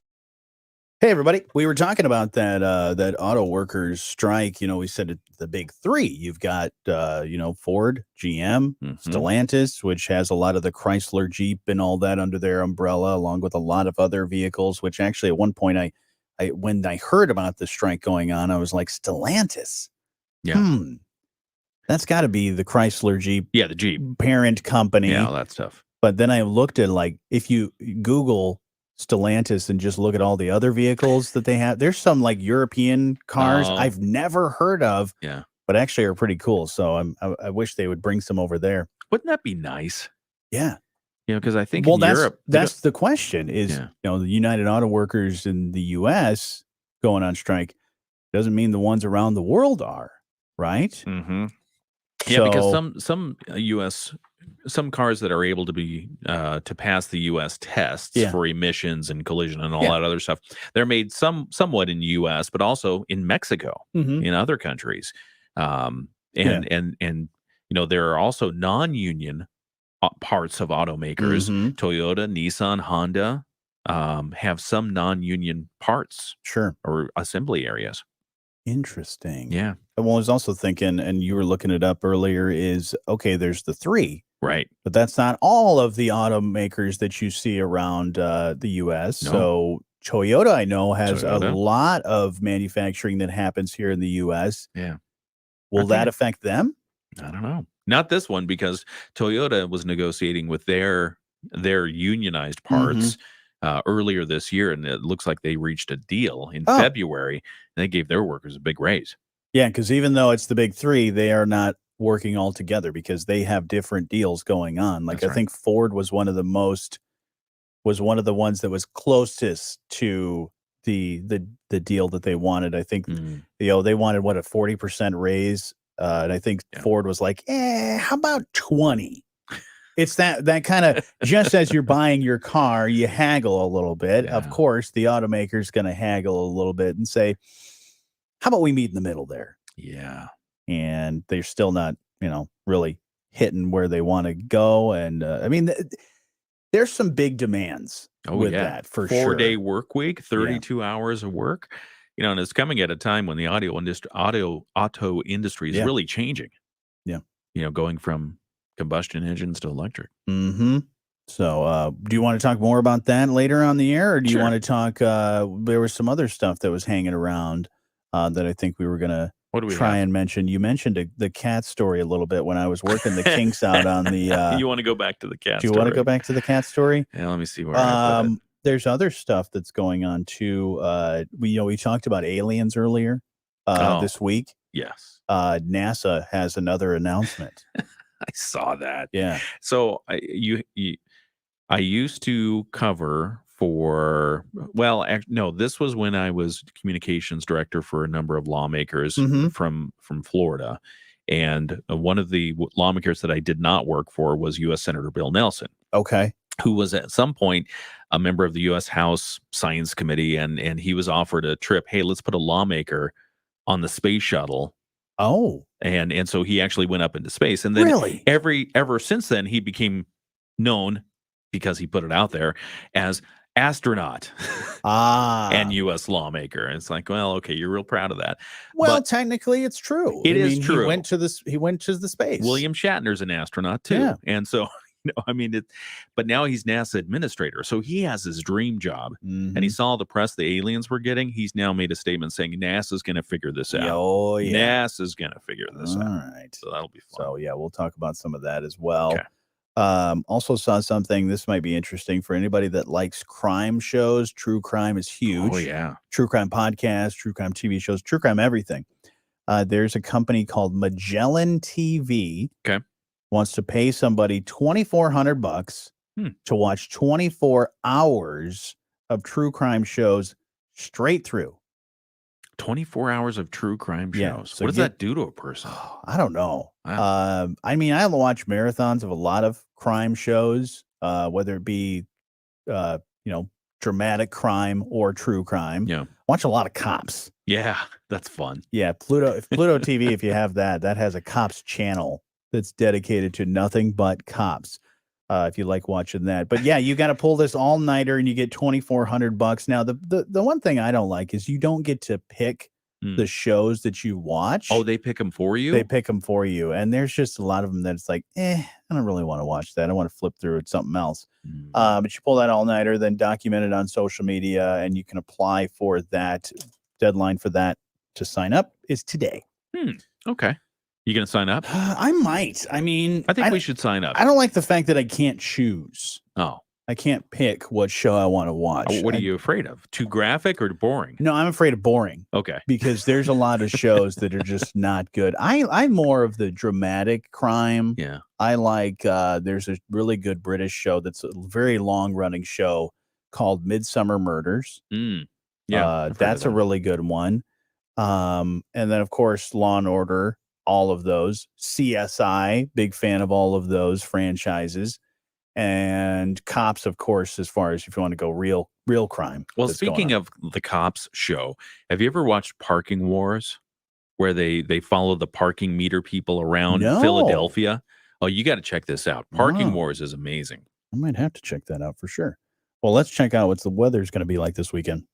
Hey, everybody. We were talking about that auto workers strike. You know, we said the big 3. You've got, Ford, GM, Stellantis, which has a lot of the Chrysler, Jeep, and all that under their umbrella, along with a lot of other vehicles, which actually at one point, when I heard about the strike going on, I was like, Stellantis? Yeah. That's got to be the Chrysler, Jeep. Yeah, the Jeep. Parent company. Yeah, all that stuff. But then I looked at, if you Google Stellantis and just look at all the other vehicles that they have. There's some European cars I've never heard of, but actually are pretty cool. So I wish they would bring some over there. Wouldn't that be nice? Yeah, because I think that's the question is the United Auto Workers in the U.S. going on strike doesn't mean the ones around the world are, right? Mm-hmm. Yeah, because some U.S. some cars that are able to be to pass the U.S. tests for emissions and collision and all that other stuff, they're made somewhat in the U.S. but also in Mexico, in other countries, and there are also non-union parts of automakers. Toyota, Nissan, Honda have some non-union parts, or assembly areas. Interesting. Yeah. I was also thinking, and you were looking it up earlier, is okay, there's the 3. Right. But that's not all of the automakers that you see around the U.S. No. So Toyota, I know, has a lot of manufacturing that happens here in the U.S. Yeah. Will that affect them? I don't know. Not this one, because Toyota was negotiating with their unionized parts earlier this year, and it looks like they reached a deal in February, and they gave their workers a big raise. Yeah, because even though it's the big 3, they are not working all together because they have different deals going on. I think Ford was one of the ones that was closest to the deal that they wanted. I think they wanted a 40% raise, and I think Ford was like, how about 20? It's that kind of, just as you're buying your car, you haggle a little bit. Of course, the automaker's going to haggle a little bit and say, how about we meet in the middle there? Yeah. And they're still not, really hitting where they want to go. And there's some big demands with that for sure. 4-day work week, 32 hours of work, and it's coming at a time when the auto industry is really changing. Yeah. Going from combustion engines to electric. So, do you want to talk more about that later on the air, or do you want to talk? There was some other stuff that was hanging around that I think we were going to try and mention. You mentioned the cat story a little bit when I was working the kinks out on the. You want to go back to the cat? Do you want to go back to the cat story? Yeah, let me see where I put it. There's other stuff that's going on too. We talked about aliens earlier this week. Yes. NASA has another announcement. I saw that. Yeah. So I used to cover for, well, no, this was when I was communications director for a number of lawmakers Mhm. from Florida. And one of the lawmakers that I did not work for was U.S. Senator Bill Nelson, Okay. who was at some point a member of the U.S. House Science Committee. And he was offered a trip. Hey, let's put a lawmaker on the space shuttle. Oh. And so he actually went up into space. And then Really? ever since then, he became known, because he put it out there, as astronaut and U.S. lawmaker. And it's like, well, okay, you're real proud of that. Well, But technically, it's true. it is true. He went to the space. William Shatner's an astronaut too. Yeah. And so, I mean, but now he's NASA administrator. So he has his dream job. And he saw the press the aliens were getting. He's now made a statement saying NASA's going to figure this out. Oh, yeah. NASA's going to figure this All out. right. So that'll be fun. So, yeah, we'll talk about some of that as well. Okay. Also saw something, this might be interesting for anybody that likes crime shows. True crime is huge. Oh, yeah. True crime podcasts, true crime TV shows, true crime everything. There's a company called Magellan TV. Okay. Wants to pay somebody $2,400 to watch 24 hours of true crime shows straight through. 24 hours of true crime shows. Yeah, so what does that do to a person? I don't know. Wow. I mean, I watch marathons of a lot of crime shows, whether it be, dramatic crime or true crime. Yeah. Watch a lot of cops. Yeah, that's fun. Yeah, Pluto TV, if you have that has a cops channel that's dedicated to nothing but cops. If you like watching that. But yeah, you got to pull this all-nighter and you get $2,400. Now, the one thing I don't like is you don't get to pick the shows that you watch. Oh, they pick them for you? They pick them for you. And there's just a lot of them that it's like, I don't really want to watch that. I want to flip through it, something else. But you pull that all-nighter, then document it on social media, and you can apply for that. Deadline for that to sign up is today. Okay. You going to sign up? I might. I mean, I think we should sign up. I don't like the fact that I can't choose. Oh. I can't pick what show I want to watch. What are you afraid of? Too graphic or boring? No, I'm afraid of boring. Okay. Because there's a lot of shows that are just not good. I'm more of the dramatic crime. Yeah. I like, there's a really good British show that's a very long running show called Midsummer Murders. Yeah. That's a really good one. And then, of course, Law and Order, all of those. CSI, big fan of all of those franchises. And Cops, of course, as far as if you want to go real crime. Well, speaking of the Cops show, have you ever watched Parking Wars, where they follow the parking meter people around Philadelphia? Oh, you got to check this out. Parking Wars is amazing. I might have to check that out for sure. Well, let's check out what the weather's going to be like this weekend.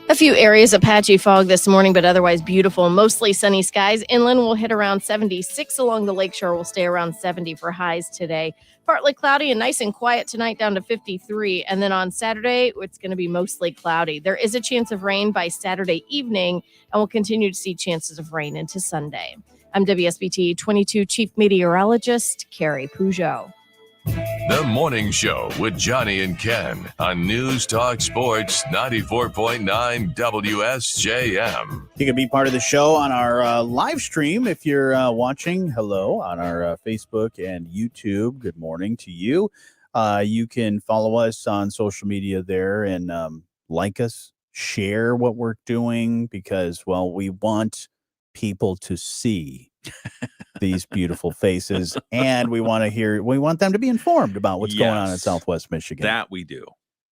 A few areas of patchy fog this morning, but otherwise beautiful. Mostly sunny skies. Inland will hit around 76. Along the lakeshore will stay around 70 for highs today. Partly cloudy and nice and quiet tonight, down to 53. And then on Saturday, it's going to be mostly cloudy. There is a chance of rain by Saturday evening, and we'll continue to see chances of rain into Sunday. I'm WSBT 22 Chief Meteorologist Carrie Peugeot. The Morning Show with Jonny and Ken on News Talk Sports 94.9 WSJM. You can be part of the show on our live stream if you're watching. Hello on our Facebook and YouTube. Good morning to you. You can follow us on social media there and like us, share what we're doing because, well, we want people to see these beautiful faces, and we want them to be informed about what's going on in Southwest Michigan. That we do.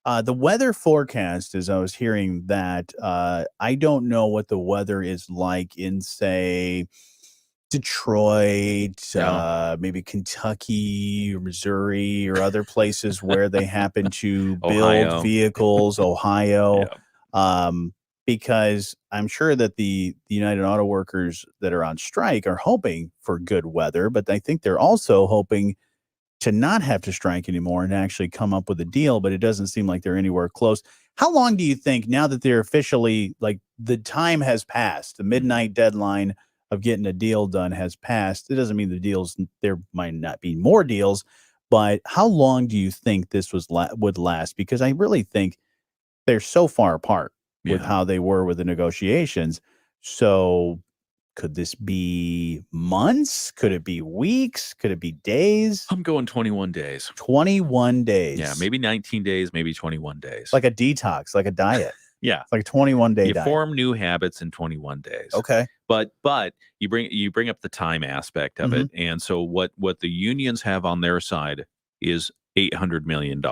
The weather forecast, as I was hearing that, I don't know what the weather is like in, say, Detroit, maybe Kentucky or Missouri or other places where they happen to build vehicles, Ohio. Because I'm sure that the United Auto Workers that are on strike are hoping for good weather, but I think they're also hoping to not have to strike anymore and actually come up with a deal, but it doesn't seem like they're anywhere close. How long do you think, now that they're officially, like, the time has passed, the midnight deadline of getting a deal done has passed? It doesn't mean there might not be more deals, but how long do you think this would last? Because I really think they're so far apart with how they were with the negotiations. So Could this be months? Could it be weeks? Could it be days? I'm going 21 days. 21 days. Yeah, maybe 19 days, maybe 21 days. Like a detox, like a diet. Yeah. Like a 21-day You diet. form new habits in 21 days. Okay. But you bring up the time aspect of it. And so what the unions have on their side is $800 million.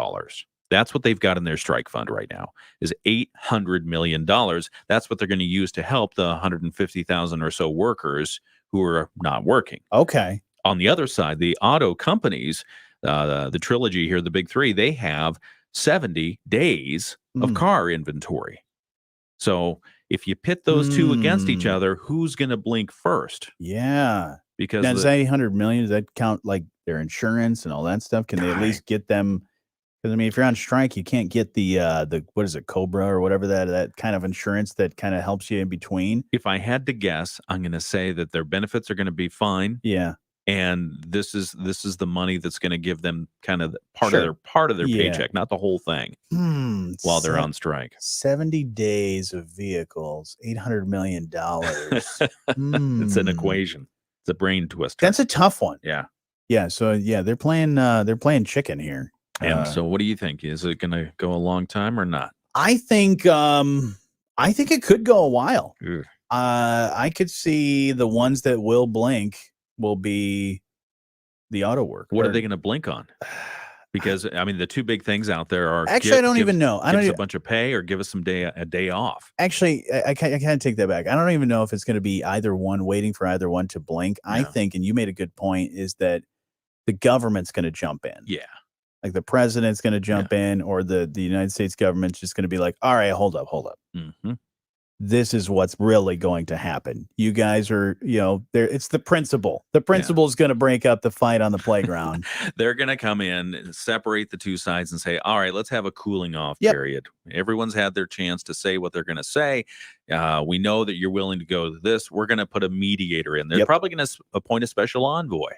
That's what they've got in their strike fund right now is $800 million. That's what they're going to use to help the 150,000 or so workers who are not working. Okay. On the other side, the auto companies, the trilogy here, the big three, they have 70 days of car inventory. So if you pit those two against each other, who's going to blink first? Yeah. Because now, does that $800 million, does that count like their insurance and all that stuff? Can they at least get them? Because I mean, if you're on strike, you can't get the what is it, Cobra or whatever that kind of insurance that kind of helps you in between. If I had to guess, I'm going to say that their benefits are going to be fine. Yeah. And this is the money that's going to give them kind of part of their paycheck, not the whole thing, while they're on strike. 70 days of vehicles, $800 million. It's an equation. It's a brain twister. That's a tough one. Yeah. Yeah. So yeah, they're playing chicken here. And so, what do you think? Is it going to go a long time or not? I think it could go a while. Ugh. I could see the ones that will blink will be the auto work. What are they going to blink on? Because I mean, the two big things out there are actually I don't even know. Give us a bunch of pay or give us a day off. Actually, I can't take that back. I don't even know if it's going to be either one, waiting for either one to blink. I think, and you made a good point, is that the government's going to jump in. Yeah. Like the president's going to jump in, or the United States government's just going to be like, all right, hold up. Mm-hmm. This is what's really going to happen. You guys are, there. It's the principal. The principal is going to break up the fight on the playground. They're going to come in and separate the two sides and say, all right, let's have a cooling off period. Everyone's had their chance to say what they're going to say. We know that you're willing to go to this. We're going to put a mediator in. They're probably going to appoint a special envoy.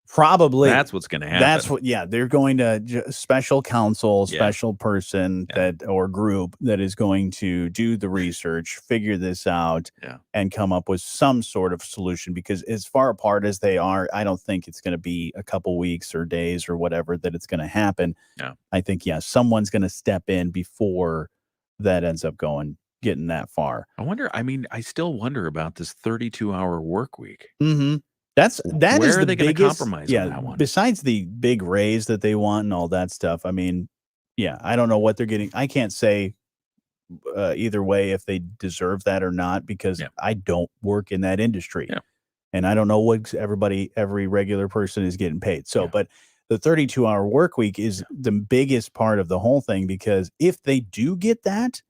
Probably. That's what's going to happen. That's what, they're going to special counsel, special person or group that is going to do the research, figure this out, and come up with some sort of solution. Because as far apart as they are, I don't think it's going to be a couple weeks or days or whatever that it's going to happen. Yeah. I think, someone's going to step in before that ends up getting that far. I still wonder about this 32-hour work week. Mm-hmm. That Where is are the they going to biggest compromise on that one? Besides the big raise that they want and all that stuff, I mean, I don't know what they're getting. I can't say either way if they deserve that or not, because I don't work in that industry, and I don't know what every regular person is getting paid. So, but the 32-hour work week is the biggest part of the whole thing, because if they do get that,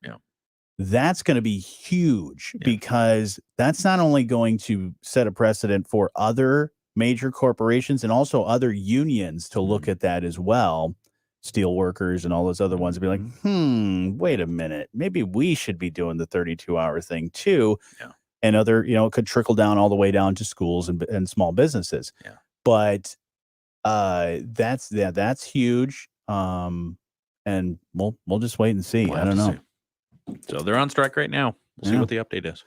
that's going to be huge, because that's not only going to set a precedent for other major corporations and also other unions to look at that as well, steel workers and all those other ones, and be like, wait a minute, maybe we should be doing the 32-hour thing too. And other, it could trickle down all the way down to schools and small businesses. But that's huge. And we'll just wait and see. I don't know. So they're on strike right now. We'll see what the update is.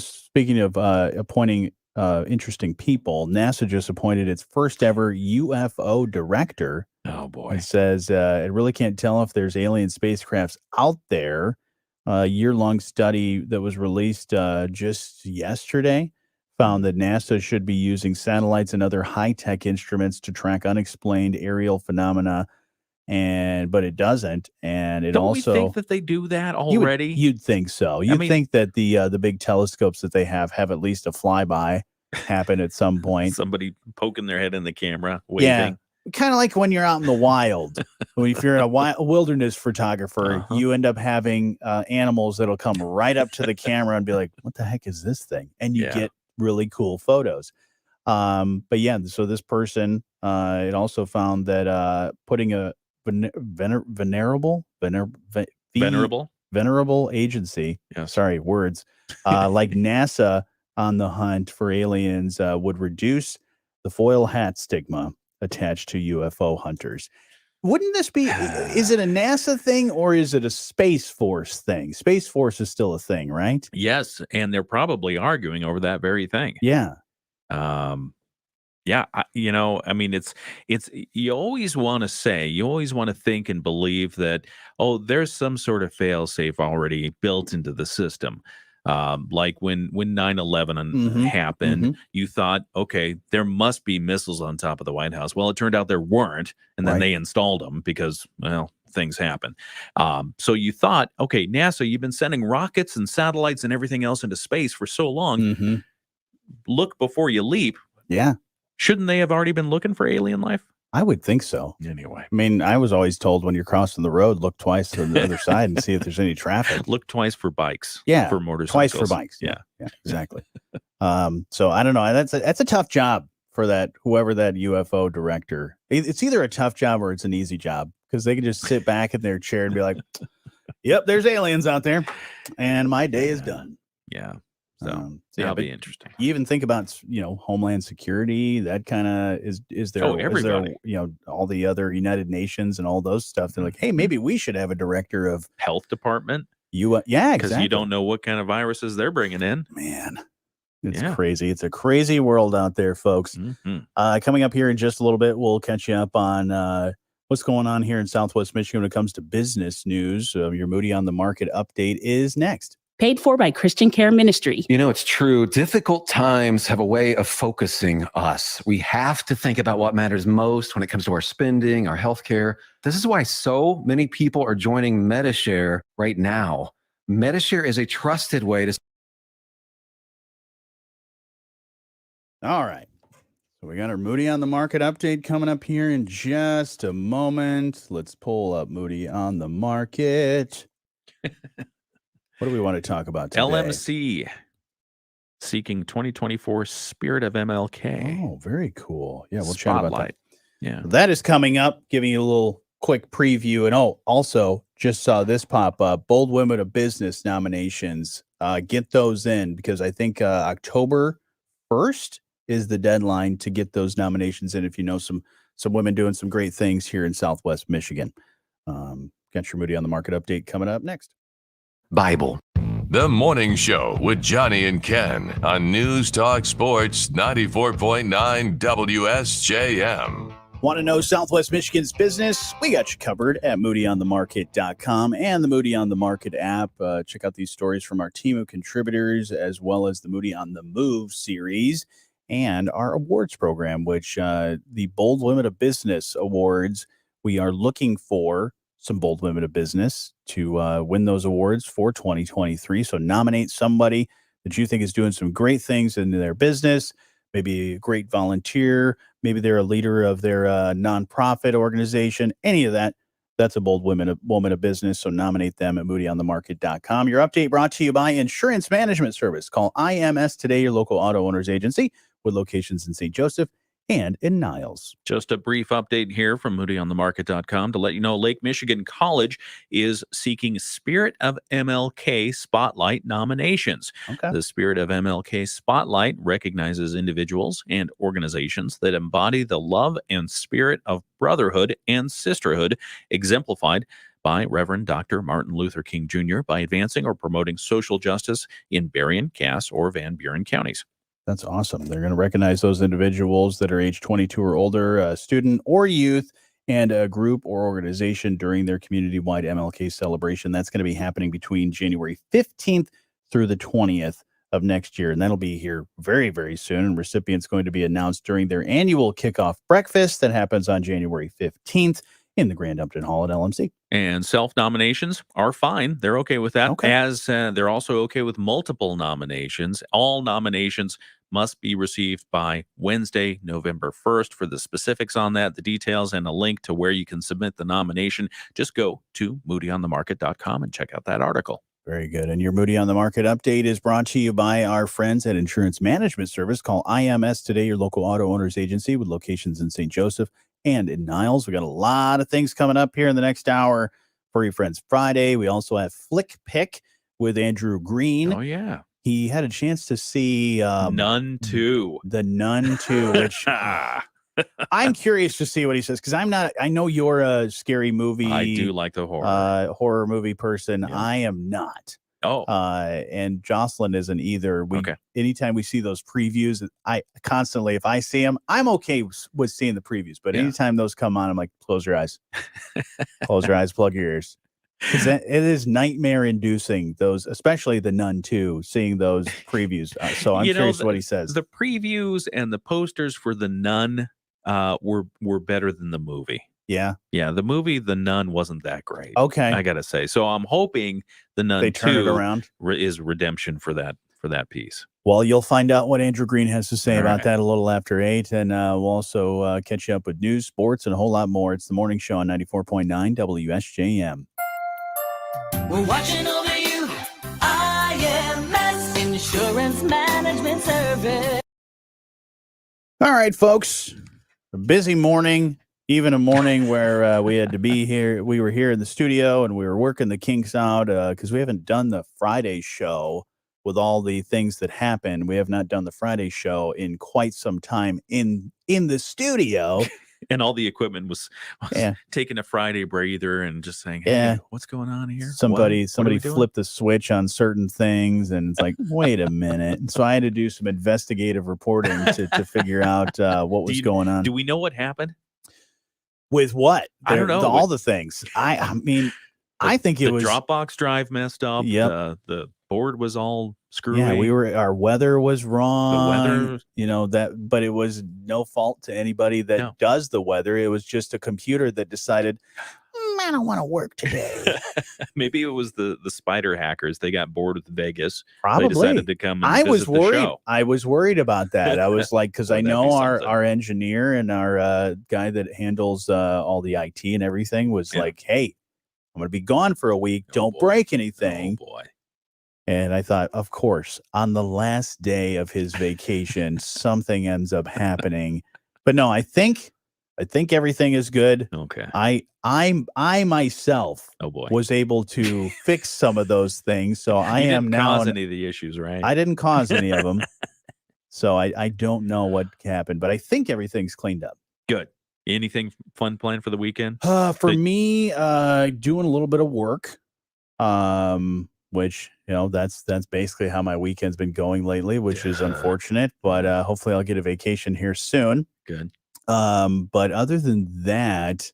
Speaking of appointing interesting people, NASA just appointed its first ever UFO director. Oh, boy. It says it really can't tell if there's alien spacecrafts out there. A year-long study that was released just yesterday found that NASA should be using satellites and other high-tech instruments to track unexplained aerial phenomena. But it doesn't, and it Don't also we think that they do that already? You'd think so. You'd think that the big telescopes that they have at least a flyby happen at some point. Somebody poking their head in the camera, waving. Kind of like when you're out in the wild. If you're a wilderness photographer, you end up having animals that'll come right up to the camera and be like, "What the heck is this thing?" And you get really cool photos. But so this person, it also found that putting a venerable agency, sorry, words, like NASA on the hunt for aliens would reduce the foil hat stigma attached to UFO hunters. Wouldn't this be, is it a NASA thing or is it a Space Force thing? Space Force is still a thing, right? Yes, and they're probably arguing over that very thing. Yeah. Yeah, I mean, it's you always want to think and believe that, oh, there's some sort of fail safe already built into the system. Like when 9/11 happened, you thought, okay, there must be missiles on top of the White House. Well, it turned out there weren't, and then they installed them because, well, things happen. So you thought, okay, NASA, you've been sending rockets and satellites and everything else into space for so long. Look before you leap. Yeah. Shouldn't they have already been looking for alien life? I would think so. Anyway. I mean, I was always told when you're crossing the road, look twice to the other side and see if there's any traffic. Look twice for bikes. Yeah. For motorcycles. Twice for bikes. Yeah. Yeah, exactly. So I don't know. That's a tough job for whoever that UFO director. It's either a tough job or it's an easy job because they can just sit back in their chair and be like, yep, there's aliens out there and my day is done. Yeah. So that'll be interesting. You even think about, Homeland Security, that kind of is there, everybody. All the other United Nations and all those stuff. They're like, hey, maybe we should have a director of health department. Yeah, Because exactly. you don't know what kind of viruses they're bringing in. Man, it's crazy. It's a crazy world out there, folks. Coming up here in just a little bit, we'll catch you up on what's going on here in Southwest Michigan when it comes to business news. Your Moody on the Market update is next. Paid for by Christian Care Ministry. You know, it's true. Difficult times have a way of focusing us. We have to think about what matters most when it comes to our spending, our healthcare. This is why so many people are joining MediShare right now. MediShare is a trusted way to... All right. So we got our Moody on the Market update coming up here in just a moment. Let's pull up Moody on the Market. What do we want to talk about today? LMC seeking 2024 Spirit of MLK. Oh, very cool. Yeah, we'll chat about that. Yeah. That is coming up, giving you a little quick preview. And also just saw this pop up, Bold Women of Business nominations. Get those in because I think October 1st is the deadline to get those nominations in if you know some women doing some great things here in Southwest Michigan. Got your Moody on the Market update coming up next. Bible. The Morning Show with Jonny and Ken on News Talk Sports 94.9 WSJM. Want to know Southwest Michigan's business? We got you covered at moodyonthemarket.com and the Moody on the Market app. Check out these stories from our team of contributors as well as the Moody on the Move series and our awards program, which the Bold Women of Business Awards, we are looking for some bold women of business to win those awards for 2023. So nominate somebody that you think is doing some great things in their business, maybe a great volunteer, maybe they're a leader of their nonprofit organization, any of that. That's a bold woman of business. So nominate them at moodyonthemarket.com. Your update brought to you by Insurance Management Service. Call IMS today, your local auto owners agency with locations in St. Joseph and in Niles. Just a brief update here from moodyonthemarket.com to let you know Lake Michigan College is seeking Spirit of MLK Spotlight nominations. Okay. The Spirit of MLK Spotlight recognizes individuals and organizations that embody the love and spirit of brotherhood and sisterhood exemplified by Reverend Dr. Martin Luther King Jr. by advancing or promoting social justice in Berrien, Cass, or Van Buren counties. That's awesome. They're going to recognize those individuals that are age 22 or older, a student or youth, and a group or organization during their community-wide MLK celebration. That's going to be happening between January 15th through the 20th of next year. And that'll be here very, very soon. And recipients going to be announced during their annual kickoff breakfast that happens on January 15th in the Grand Upton Hall at LMC. And self-nominations are fine. They're okay with that, as they're also okay with multiple nominations. All nominations must be received by Wednesday, November 1st. For the specifics on that, the details, and a link to where you can submit the nomination, just go to moodyonthemarket.com and check out that article. Very good. And your Moody on the Market update is brought to you by our friends at Insurance Management Service. Call IMS today, your local auto owners agency with locations in St. Joseph and in Niles. We got a lot of things coming up here in the next hour for your friends. Friday, we also have Flick Pick with Andrew Green. Oh, yeah. He had a chance to see Nun 2. The Nun 2, which I'm curious to see what he says because I'm not. I know you're a scary movie. I do like the horror. Horror movie person. Yeah. I am not. Oh, and Jocelyn isn't either. Okay. Anytime we see those previews, I constantly, if I see them, I'm okay with seeing the previews. But Yeah. anytime those come on, I'm like, close your eyes, close your eyes, plug your ears, because it is nightmare inducing. Those, especially the Nun 2, seeing those previews. So I'm curious what he says. The previews and the posters for The Nun were better than the movie. Yeah. Yeah, the movie The Nun wasn't that great. Okay. I gotta say. So I'm hoping The Nun They turn it 2 around. Is redemption for that piece. Well, you'll find out what Andrew Green has to say All about right. that a little after 8. And we'll also catch you up with news, sports, and a whole lot more. It's the morning show on 94.9 WSJM. We're watching over you. IMS Insurance Management Service. All right, folks. A busy morning, even a morning where we had to be here. We were here in the studio and we were working the kinks out because we haven't done the Friday show with all the things that happened. We have not done the Friday show in quite some time in the studio. And all the equipment was Yeah. taking a Friday breather and just saying, "Hey, Yeah. what's going on here?" Somebody What are we doing? flipped the switch on certain things, and it's like, wait a minute. And so I had to do some investigative reporting to figure out what was going on. Do we know what happened? With what? I don't know. All the things. I mean, I think it the was Dropbox drive messed up. Yep. The board was all screwy. Yeah, our weather was wrong. weather- but it was no fault to anybody that does the weather. It was just a computer that decided, I don't want to work today. Maybe it was the spider hackers. They got bored with Vegas. Probably. They decided to come and I was visit the worried. show. I was worried about that. I was like, because I Wouldn't that know be our something? our engineer and our guy that handles all the IT and everything was like, hey, I'm going to be gone for a week. Don't break anything. Oh, boy. And I thought, of course, on the last day of his vacation, something ends up happening. But no, I think everything is good. Okay. I myself was able to fix some of those things. So I You am didn't now cause any of the issues, right? I didn't cause any of them. So I don't know what happened, but I think everything's cleaned up. Good. Anything fun planned for the weekend? For me, doing a little bit of work, which, that's basically how my weekend's been going lately, which is unfortunate, but hopefully I'll get a vacation here soon. Good. But other than that,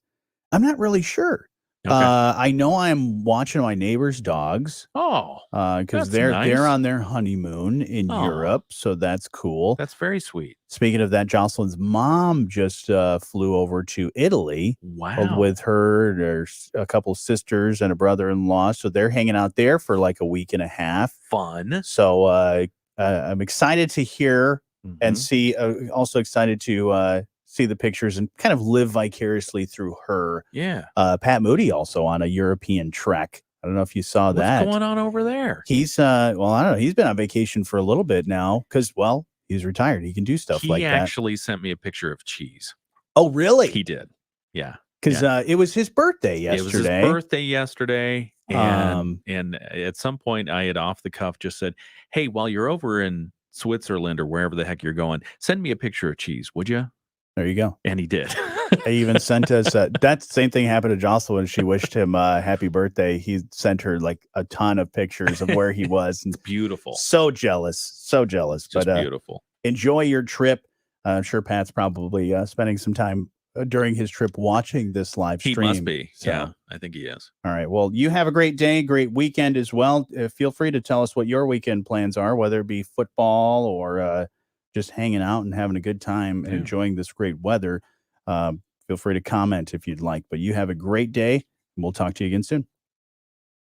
I'm not really sure. Okay. I know I'm watching my neighbor's dogs. Oh, because that's they're nice. on their honeymoon in Oh. Europe, so that's cool. That's very sweet. Speaking of that, Jocelyn's mom just flew over to Italy. Wow. With her, there's a couple sisters and a brother-in-law, so they're hanging out there for like a week and a half. Fun. So I'm excited to hear and see. Also excited to see the pictures and kind of live vicariously through her. Yeah. Pat Moody also on a European trek. I don't know if you saw that. What's going on over there? He's I don't know. He's been on vacation for a little bit now because, he's retired. He can do stuff He like that. actually sent me a picture of cheese. Oh, really? He did. Yeah. Because it was his birthday yesterday. It was his birthday yesterday. And at some point I had off the cuff just said, hey, while you're over in Switzerland or wherever the heck you're going, send me a picture of cheese, would you? There you go. And he did. He even sent us that same thing happened to Jocelyn. She wished him happy birthday. He sent her like a ton of pictures of where he was. And beautiful. So jealous. Just but beautiful. Enjoy your trip. I'm sure Pat's probably spending some time during his trip watching this live He stream. must be. So, Yeah, I think he is. All right. Well, you have a great day, great weekend as well. Feel free to tell us what your weekend plans are, whether it be football or just hanging out and having a good time and enjoying this great weather. Feel free to comment if you'd like. But you have a great day, and we'll talk to you again soon.